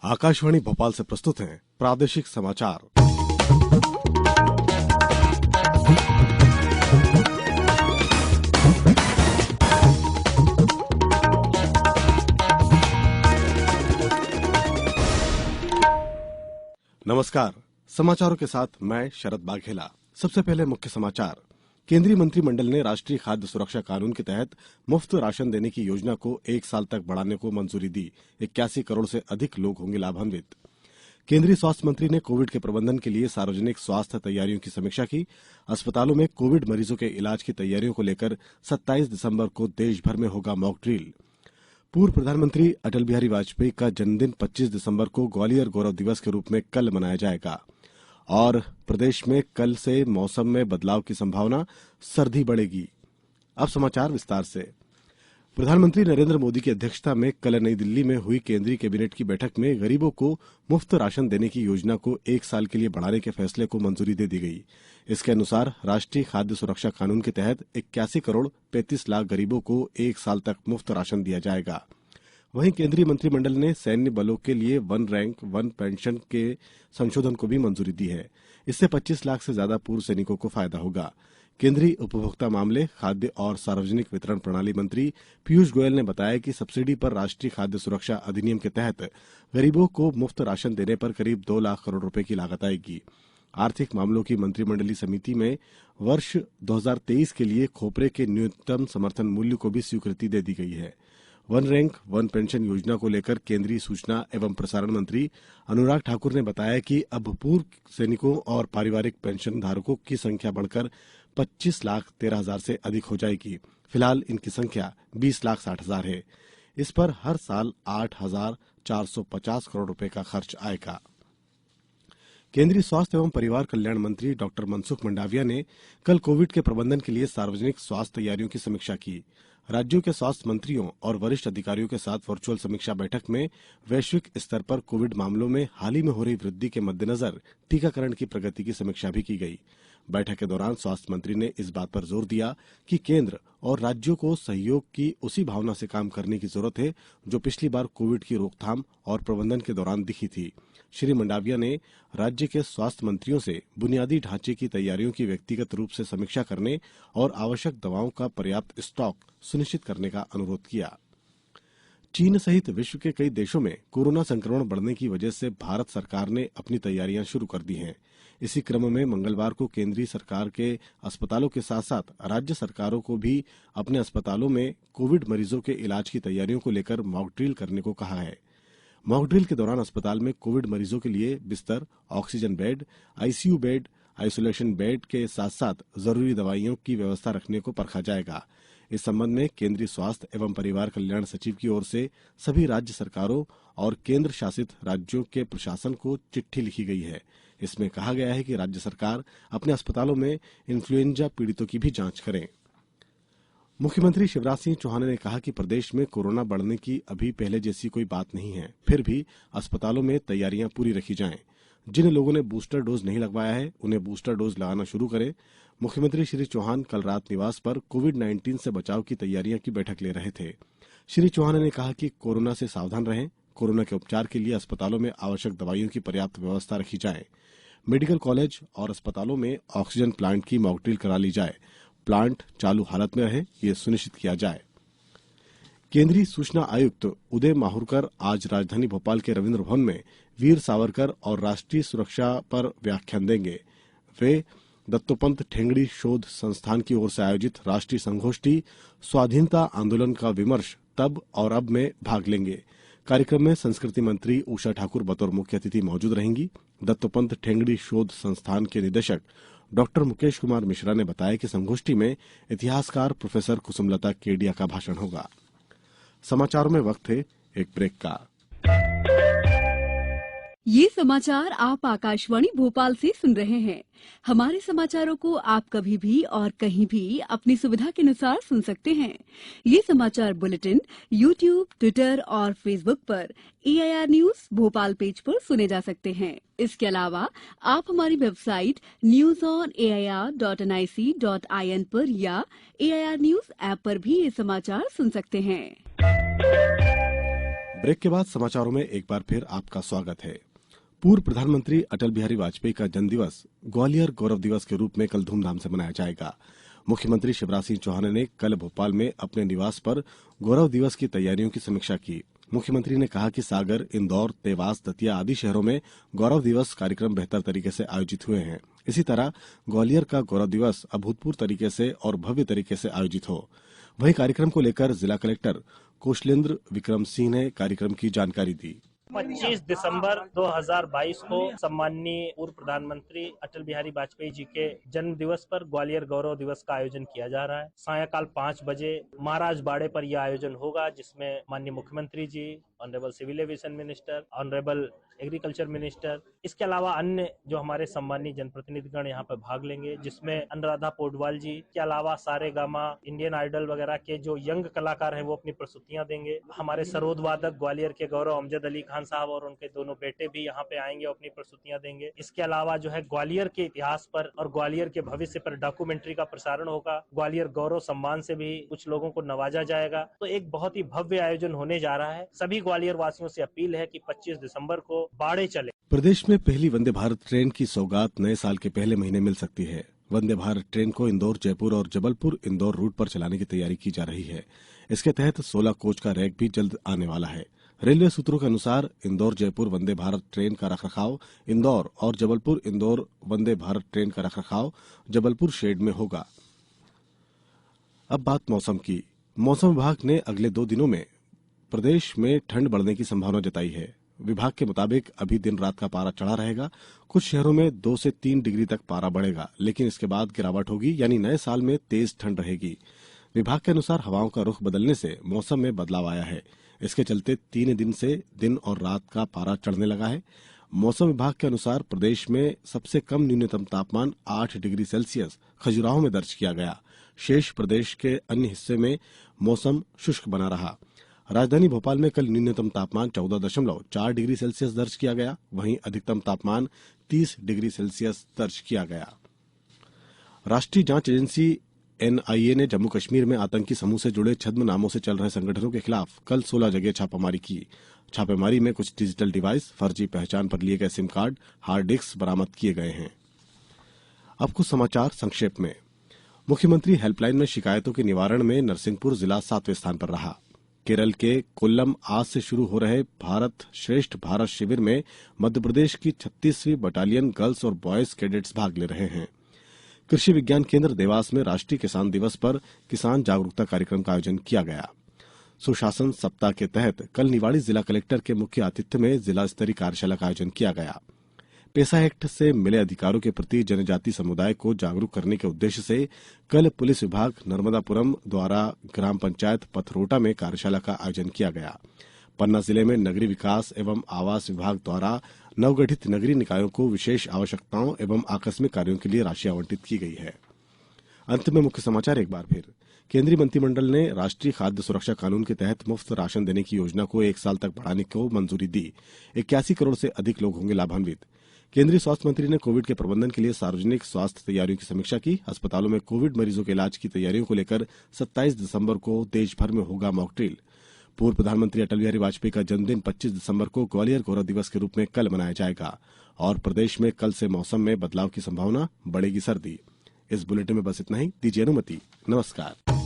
आकाशवाणी भोपाल से प्रस्तुत हैं प्रादेशिक समाचार। नमस्कार, समाचारों के साथ मैं शरद बाघेला। सबसे पहले मुख्य समाचार। केंद्रीय मंत्रिमंडल ने राष्ट्रीय खाद्य सुरक्षा कानून के तहत मुफ्त राशन देने की योजना को 1 साल तक बढ़ाने को मंजूरी दी। 81 करोड़ से अधिक लोग होंगे लाभान्वित। केंद्रीय स्वास्थ्य मंत्री ने कोविड के प्रबंधन के लिए सार्वजनिक स्वास्थ्य तैयारियों की समीक्षा की। अस्पतालों में कोविड मरीजों के इलाज की तैयारियों को लेकर 27 दिसंबर को देश भर में होगा मॉक ड्रिल। पूर्व प्रधानमंत्री अटल बिहारी वाजपेयी का जन्मदिन 25 दिसंबर को ग्वालियर गौरव दिवस के रूप में कल मनाया जाएगा। और प्रदेश में कल से मौसम में बदलाव की संभावना, सर्दी बढ़ेगी। अब समाचार विस्तार से। प्रधानमंत्री नरेंद्र मोदी की अध्यक्षता में कल नई दिल्ली में हुई केंद्रीय कैबिनेट की बैठक में गरीबों को मुफ्त राशन देने की योजना को 1 साल के लिए बढ़ाने के फैसले को मंजूरी दे दी गई। इसके अनुसार राष्ट्रीय खाद्य सुरक्षा कानून के तहत 81 करोड़ 35 लाख गरीबों को 1 साल तक मुफ्त राशन दिया जाएगा। वहीं केंद्रीय मंत्रिमंडल ने सैन्य बलों के लिए वन रैंक वन पेंशन के संशोधन को भी मंजूरी दी है। इससे 25 लाख से ज्यादा पूर्व सैनिकों को फायदा होगा। केंद्रीय उपभोक्ता मामले, खाद्य और सार्वजनिक वितरण प्रणाली मंत्री पीयूष गोयल ने बताया कि सब्सिडी पर राष्ट्रीय खाद्य सुरक्षा अधिनियम के तहत गरीबों को मुफ्त राशन देने पर करीब 2 लाख करोड़ रुपए की लागत आएगी। आर्थिक मामलों की मंत्रिमंडलीय समिति में वर्ष 2023 के लिए खोपरे के न्यूनतम समर्थन मूल्य को भी स्वीकृति दे दी गई है। वन रैंक वन पेंशन योजना को लेकर केंद्रीय सूचना एवं प्रसारण मंत्री अनुराग ठाकुर ने बताया कि अब पूर्व सैनिकों और पारिवारिक पेंशन धारकों की संख्या बढ़कर 25 लाख 13 हजार से अधिक हो जाएगी। फिलहाल इनकी संख्या 20 लाख 60 हजार है। इस पर हर साल 8,450 करोड़ रुपए का खर्च आएगा। केंद्रीय स्वास्थ्य एवं परिवार कल्याण मंत्री डॉक्टर मनसुख मंडाविया ने कल कोविड के प्रबंधन के लिए सार्वजनिक स्वास्थ्य तैयारियों की समीक्षा की। राज्यों के स्वास्थ्य मंत्रियों और वरिष्ठ अधिकारियों के साथ वर्चुअल समीक्षा बैठक में वैश्विक स्तर पर कोविड मामलों में हाल ही में हो रही वृद्धि के मद्देनजर टीकाकरण की प्रगति की समीक्षा भी की गई। बैठक के दौरान स्वास्थ्य मंत्री ने इस बात पर जोर दिया कि केंद्र और राज्यों को सहयोग की उसी भावना से काम करने की जरूरत है जो पिछली बार कोविड की रोकथाम और प्रबंधन के दौरान दिखी थी। श्री मंडाविया ने राज्य के स्वास्थ्य मंत्रियों से बुनियादी ढांचे की तैयारियों की व्यक्तिगत रूप से समीक्षा करने और आवश्यक दवाओं का पर्याप्त स्टॉक सुनिश्चित करने का अनुरोध किया। चीन सहित विश्व के कई देशों में कोरोना संक्रमण बढ़ने की वजह से भारत सरकार ने अपनी तैयारियां शुरू कर दी हैं। इसी क्रम में मंगलवार को केंद्रीय सरकार के अस्पतालों के साथ साथ राज्य सरकारों को भी अपने अस्पतालों में कोविड मरीजों के इलाज की तैयारियों को लेकर मॉक ड्रिल करने को कहा है। मॉक ड्रिल के दौरान अस्पताल में कोविड मरीजों के लिए बिस्तर, oxygen bed, ICU bed, isolation bed के साथ साथ जरूरी दवाइयों की व्यवस्था रखने को परखा जाएगा। इस संबंध में केंद्रीय स्वास्थ्य एवं परिवार कल्याण सचिव की ओर से सभी राज्य सरकारों और केंद्र शासित राज्यों के प्रशासन को चिट्ठी लिखी गई है। इसमें कहा गया है कि राज्य सरकार अपने अस्पतालों में इन्फ्लुएंजा पीड़ितों की भी जांच करें। मुख्यमंत्री शिवराज सिंह चौहान ने कहा कि प्रदेश में कोरोना बढ़ने की अभी पहले जैसी कोई बात नहीं है, फिर भी अस्पतालों में तैयारियां पूरी रखी जाएं। जिन लोगों ने बूस्टर डोज नहीं लगवाया है उन्हें बूस्टर डोज लगाना शुरू करें। मुख्यमंत्री श्री चौहान कल रात निवास पर कोविड-19 से बचाव की तैयारियां की बैठक ले रहे थे। श्री चौहान ने कहा कि कोरोना से सावधान रहें। कोरोना के उपचार के लिए अस्पतालों में आवश्यक दवाइयों की पर्याप्त व्यवस्था रखी जाए। मेडिकल कॉलेज और अस्पतालों में ऑक्सीजन प्लांट की मॉक ड्रिल करा ली जाए। प्लांट चालू हालत में रहे, ये सुनिश्चित किया जाए। केंद्रीय सूचना आयुक्त उदय माहुरकर आज राजधानी भोपाल के रविन्द्र भवन में वीर सावरकर और राष्ट्रीय सुरक्षा पर व्याख्यान देंगे। वे दत्तोपंत ठेंगड़ी शोध संस्थान की ओर से आयोजित राष्ट्रीय संगोष्ठी स्वाधीनता आंदोलन का विमर्श तब और अब में भाग लेंगे। कार्यक्रम में संस्कृति मंत्री उषा ठाकुर बतौर मुख्य अतिथि मौजूद रहेंगी। दत्तोपंत ठेंगड़ी शोध संस्थान के निदेशक डॉक्टर मुकेश कुमार मिश्रा ने बताया कि संगोष्ठी में इतिहासकार प्रोफेसर कुसुमलता केडिया का भाषण होगा। समाचारों में वक्त है एक ब्रेक का। ये समाचार आप आकाशवाणी भोपाल से सुन रहे हैं। हमारे समाचारों को आप कभी भी और कहीं भी अपनी सुविधा के अनुसार सुन सकते हैं। ये समाचार बुलेटिन YouTube, ट्विटर और फेसबुक पर AIR न्यूज भोपाल पेज पर सुने जा सकते हैं। इसके अलावा आप हमारी वेबसाइट newsonair.nic.in पर या AIR न्यूज ऐप पर भी ये समाचार सुन सकते हैं। ब्रेक के बाद समाचारों में एक बार फिर आपका स्वागत है। पूर्व प्रधानमंत्री अटल बिहारी वाजपेयी का जन्मदिवस ग्वालियर गौरव दिवस के रूप में कल धूमधाम से मनाया जाएगा। मुख्यमंत्री शिवराज सिंह चौहान ने कल भोपाल में अपने निवास पर गौरव दिवस की तैयारियों की समीक्षा की। मुख्यमंत्री ने कहा कि सागर, इंदौर, देवास, दतिया आदि शहरों में गौरव दिवस कार्यक्रम बेहतर तरीके से आयोजित हुए हैं। इसी तरह ग्वालियर का गौरव दिवस अभूतपूर्व तरीके से और भव्य तरीके से आयोजित हो। वहीं कार्यक्रम को लेकर जिला कलेक्टर कौशलेंद्र विक्रम सिंह ने कार्यक्रम की जानकारी दी। 25 दिसंबर 2022 को सम्माननीय पूर्व प्रधानमंत्री अटल बिहारी वाजपेयी जी के जन्म दिवस पर ग्वालियर गौरव दिवस का आयोजन किया जा रहा है। सायंकाल 5 बजे महाराज बाड़े पर यह आयोजन होगा, जिसमें माननीय मुख्यमंत्री ji, honourable civil aviation minister, honourable agriculture minister, इसके अलावा अन्य जो हमारे सम्मानीय जनप्रतिनिधिगण यहाँ पर भाग लेंगे, जिसमें अनुराधा पोडवाल जी के अलावा सारे गामा, इंडियन आइडल वगैरह के जो यंग कलाकार हैं वो अपनी प्रस्तुतियां देंगे। हमारे सरोद वादक ग्वालियर के गौरव अमजद अली खान साहब और उनके दोनों बेटे भी यहाँ पे आएंगे और अपनी प्रस्तुतियां देंगे। इसके अलावा जो है ग्वालियर के इतिहास पर और ग्वालियर के भविष्य पर डॉक्यूमेंट्री का प्रसारण होगा। ग्वालियर गौरव सम्मान से भी कुछ लोगों को नवाजा जाएगा। तो एक बहुत ही भव्य आयोजन होने जा रहा है। सभी ग्वालियर वासियों से अपील है कि 25 दिसंबर को बाड़े चले। प्रदेश में पहली वंदे भारत ट्रेन की सौगात नए साल के पहले महीने मिल सकती है। वंदे भारत ट्रेन को इंदौर, जयपुर और जबलपुर इंदौर रूट पर चलाने की तैयारी की जा रही है। इसके तहत 16 कोच का रैक भी जल्द आने वाला है। रेलवे सूत्रों के अनुसार इंदौर जयपुर वंदे भारत ट्रेन का रखरखाव इंदौर और जबलपुर इंदौर वंदे भारत ट्रेन का रखरखाव जबलपुर शेड में होगा। अब बात मौसम की। मौसम विभाग ने अगले 2 दिनों में प्रदेश में ठंड बढ़ने की संभावना जताई है। विभाग के मुताबिक अभी दिन रात का पारा चढ़ा रहेगा। कुछ शहरों में 2 से 3 डिग्री तक पारा बढ़ेगा, लेकिन इसके बाद गिरावट होगी, यानी नए साल में तेज ठंड रहेगी। विभाग के अनुसार हवाओं का रुख बदलने से मौसम में बदलाव आया है। इसके चलते 3 दिन से दिन और रात का पारा चढ़ने लगा है। मौसम विभाग के अनुसार प्रदेश में सबसे कम न्यूनतम तापमान 8 डिग्री सेल्सियस खजुराहो में दर्ज किया गया। शेष प्रदेश के अन्य हिस्से में मौसम शुष्क बना रहा। राजधानी भोपाल में कल न्यूनतम तापमान 14.4 डिग्री सेल्सियस दर्ज किया गया। वहीं अधिकतम तापमान 30 डिग्री सेल्सियस दर्ज किया गया। राष्ट्रीय जांच एजेंसी एनआईए ने जम्मू कश्मीर में आतंकी समूह से जुड़े छद्म नामों से चल रहे संगठनों के खिलाफ कल 16 जगह छापामारी की। छापेमारी में कुछ डिजिटल डिवाइस, फर्जी पहचान पर लिए गए सिम कार्ड, हार्ड डिस्क बरामद किए गए हैं। अब कुछ समाचार संक्षेप में। मुख्यमंत्री हेल्पलाइन में शिकायतों के निवारण में नरसिंहपुर जिला 7वें स्थान पर रहा। केरल के कोल्लम आज से शुरू हो रहे भारत श्रेष्ठ भारत शिविर में मध्यप्रदेश की 36वीं बटालियन गर्ल्स और बॉयज कैडेट्स भाग ले रहे हैं। कृषि विज्ञान केंद्र देवास में राष्ट्रीय किसान दिवस पर किसान जागरूकता कार्यक्रम का आयोजन किया गया। सुशासन सप्ताह के तहत कल निवाड़ी जिला कलेक्टर के मुख्य आतिथ्य में जिला स्तरीय कार्यशाला का आयोजन किया गया। पेसा एक्ट से मिले अधिकारों के प्रति जनजाति समुदाय को जागरूक करने के उद्देश्य से कल पुलिस विभाग नर्मदापुरम द्वारा ग्राम पंचायत पथरोटा में कार्यशाला का आयोजन किया गया। पन्ना जिले में नगरीय विकास एवं आवास विभाग द्वारा नवगठित नगरीय निकायों को विशेष आवश्यकताओं एवं आकस्मिक कार्यों के लिए राशि आवंटित की गई है। अंत में मुख्य समाचार एक बार फिर। केंद्रीय मंत्रिमंडल ने राष्ट्रीय खाद्य सुरक्षा कानून के तहत मुफ्त राशन देने की योजना को 1 साल तक बढ़ाने को मंजूरी दी। 81 करोड़ से अधिक लोग होंगे लाभान्वित। केंद्रीय स्वास्थ्य मंत्री ने कोविड के प्रबंधन के लिए सार्वजनिक स्वास्थ्य तैयारियों की समीक्षा की। अस्पतालों में कोविड मरीजों के इलाज की तैयारियों को लेकर 27 दिसंबर को देश भर में होगा मॉक ड्रिल। पूर्व प्रधानमंत्री अटल बिहारी वाजपेयी का जन्मदिन 25 दिसंबर को ग्वालियर गौरव दिवस के रूप में कल मनाया जाएगा। और प्रदेश में कल से मौसम में बदलाव की संभावना, बढ़ेगी सर्दी। इस बुलेटिन में बस इतना ही। दीजिए अनुमति। नमस्कार।